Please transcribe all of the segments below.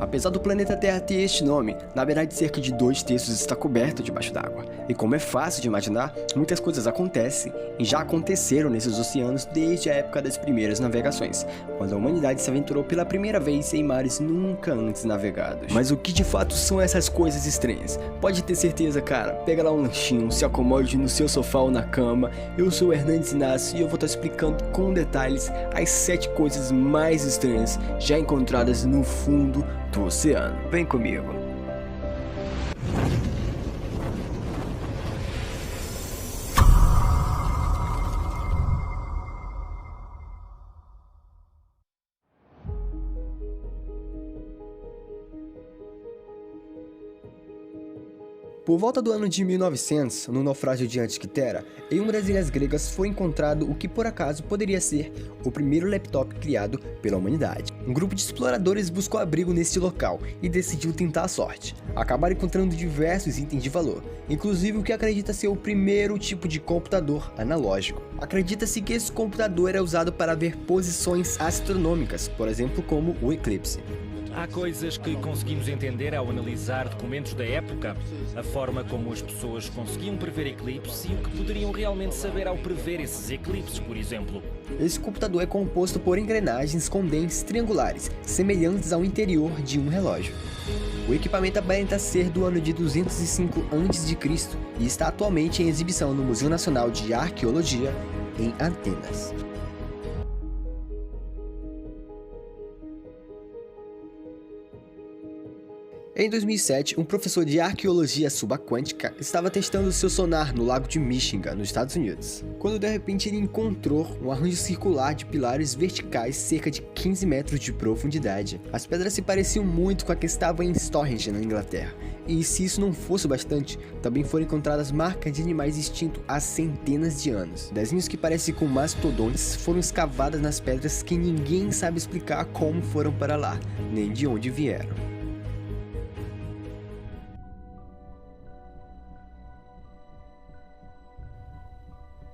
Apesar do planeta Terra ter este nome, na verdade cerca de 2/3 está coberto debaixo d'água. E como é fácil de imaginar, muitas coisas acontecem e já aconteceram nesses oceanos desde a época das primeiras navegações, quando a humanidade se aventurou pela primeira vez em mares nunca antes navegados. Mas o que de fato são essas coisas estranhas? Pode ter certeza, cara. Pega lá um lanchinho, se acomode no seu sofá ou na cama. Eu sou o Hernandes Inácio e eu vou estar explicando com detalhes as 7 coisas mais estranhas já encontradas no fundo do oceano. Vem comigo. Por volta do ano de 1900, no naufrágio de Antiquitera, em uma das ilhas gregas foi encontrado o que por acaso poderia ser o primeiro laptop criado pela humanidade. Um grupo de exploradores buscou abrigo neste local e decidiu tentar a sorte. Acabaram encontrando diversos itens de valor, inclusive o que acredita ser o primeiro tipo de computador analógico. Acredita-se que esse computador era usado para ver posições astronômicas, por exemplo como o eclipse. Há coisas que conseguimos entender ao analisar documentos da época, a forma como as pessoas conseguiam prever eclipses e o que poderiam realmente saber ao prever esses eclipses, por exemplo. Esse computador é composto por engrenagens com dentes triangulares, semelhantes ao interior de um relógio. O equipamento aparenta ser do ano de 205 a.C. e está atualmente em exibição no Museu Nacional de Arqueologia, em Atenas. Em 2007, um professor de arqueologia subaquântica estava testando seu sonar no lago de Michigan, nos Estados Unidos, quando de repente ele encontrou um arranjo circular de pilares verticais cerca de 15 metros de profundidade. As pedras se pareciam muito com a que estava em Stonehenge, na Inglaterra, e se isso não fosse o bastante, também foram encontradas marcas de animais extintos há centenas de anos. Desenhos que parecem com mastodontes foram escavadas nas pedras que ninguém sabe explicar como foram para lá, nem de onde vieram.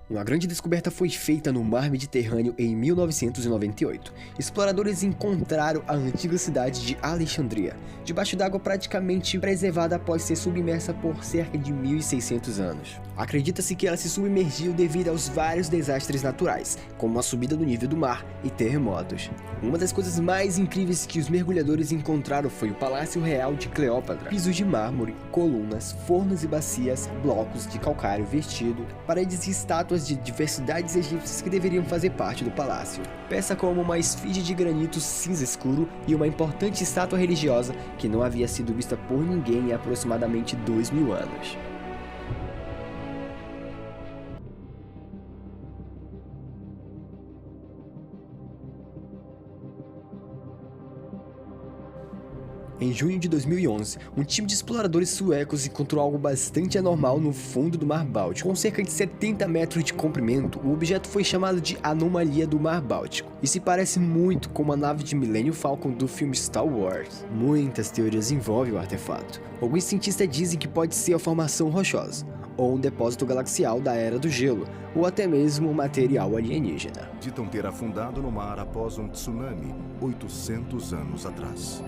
Uma grande descoberta foi feita no mar Mediterrâneo em 1998. Exploradores encontraram a antiga cidade de Alexandria, debaixo d'água praticamente preservada após ser submersa por cerca de 1.600 anos. Acredita-se que ela se submergiu devido aos vários desastres naturais, como a subida do nível do mar e terremotos. Uma das coisas mais incríveis que os mergulhadores encontraram foi o Palácio Real de Cleópatra. Pisos de mármore, colunas, fornos e bacias, blocos de calcário vestido, paredes e estátuas de diversidades egípcias que deveriam fazer parte do palácio. Peça como uma esfinge de granito cinza escuro e uma importante estátua religiosa que não havia sido vista por ninguém em aproximadamente 2.000 anos. Em junho de 2011, um time de exploradores suecos encontrou algo bastante anormal no fundo do Mar Báltico. Com cerca de 70 metros de comprimento, o objeto foi chamado de Anomalia do Mar Báltico, e se parece muito com uma nave de Millennium Falcon do filme Star Wars. Muitas teorias envolvem o artefato. Alguns cientistas dizem que pode ser a formação rochosa, ou um depósito galaxial da Era do Gelo, ou até mesmo material alienígena. Acreditam ter afundado no mar após um tsunami 800 anos atrás.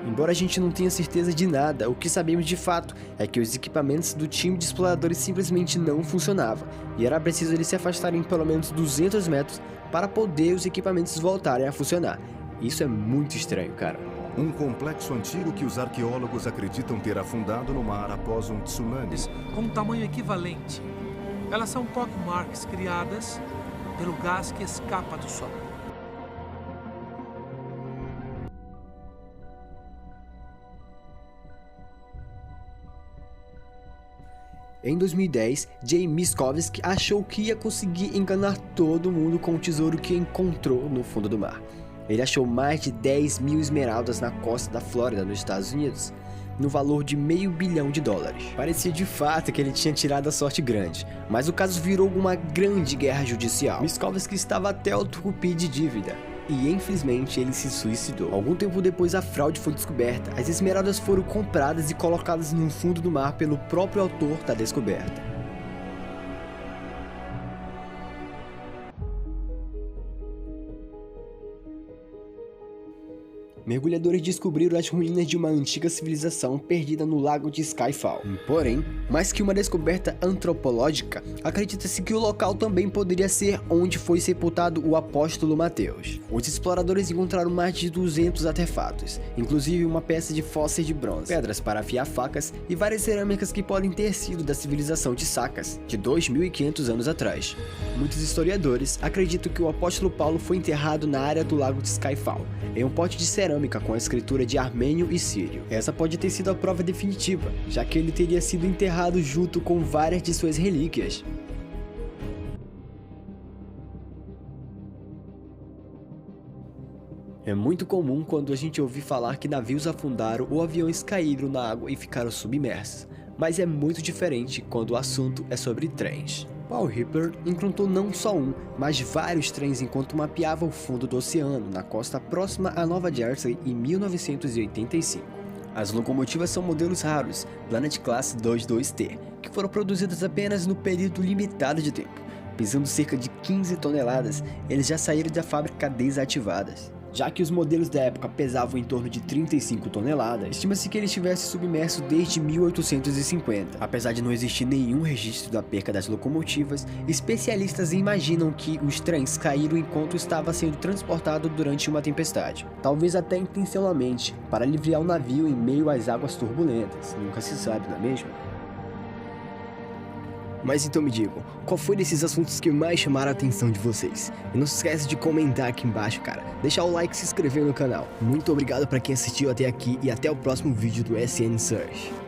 Embora a gente não tenha certeza de nada, o que sabemos de fato é que os equipamentos do time de exploradores simplesmente não funcionavam, e era preciso eles se afastarem pelo menos 200 metros para poder os equipamentos voltarem a funcionar. Isso é muito estranho, cara. Um complexo antigo que os arqueólogos acreditam ter afundado no mar após um tsunami. Com um tamanho equivalente. Elas são pockmarks criadas pelo gás que escapa do solo. Em 2010, Jay Miskovsky achou que ia conseguir enganar todo mundo com o tesouro que encontrou no fundo do mar. Ele achou mais de 10.000 esmeraldas na costa da Flórida, nos Estados Unidos, no valor de $500 milhão. Parecia de fato que ele tinha tirado a sorte grande, mas o caso virou uma grande guerra judicial. Miskovsky estava até o tucupi de dívida, e infelizmente ele se suicidou. Algum tempo depois a fraude foi descoberta, as esmeraldas foram compradas e colocadas no fundo do mar pelo próprio autor da descoberta. mergulhadores descobriram as ruínas de uma antiga civilização perdida no lago de Skyfall. Porém, mais que uma descoberta antropológica, acredita-se que o local também poderia ser onde foi sepultado o apóstolo Mateus. Os exploradores encontraram mais de 200 artefatos, inclusive uma peça de fósseis de bronze, pedras para afiar facas e várias cerâmicas que podem ter sido da civilização de Sacas, de 2.500 anos atrás. Muitos historiadores acreditam que o apóstolo Paulo foi enterrado na área do lago de Skyfall, em um pote de cerâmica com a escritura de armênio e sírio. Essa pode ter sido a prova definitiva, já que ele teria sido enterrado junto com várias de suas relíquias. É muito comum quando a gente ouvir falar que navios afundaram ou aviões caíram na água e ficaram submersos, mas é muito diferente quando o assunto é sobre trens. Paul Ripper encontrou não só um, mas vários trens enquanto mapeava o fundo do oceano na costa próxima a Nova Jersey em 1985. As locomotivas são modelos raros, Planet Class 22T, que foram produzidas apenas no período limitado de tempo. Pesando cerca de 15 toneladas, eles já saíram da fábrica desativadas. Já que os modelos da época pesavam em torno de 35 toneladas, estima-se que ele estivesse submerso desde 1850. Apesar de não existir nenhum registro da perca das locomotivas, especialistas imaginam que os trens caíram enquanto estava sendo transportado durante uma tempestade. Talvez até intencionalmente, para aliviar o navio em meio às águas turbulentas. Nunca se sabe, não é mesmo? Mas então me digam, qual foi desses assuntos que mais chamaram a atenção de vocês? E não se esquece de comentar aqui embaixo, cara. Deixar o like e se inscrever no canal. Muito obrigado para quem assistiu até aqui e até o próximo vídeo do SN Search.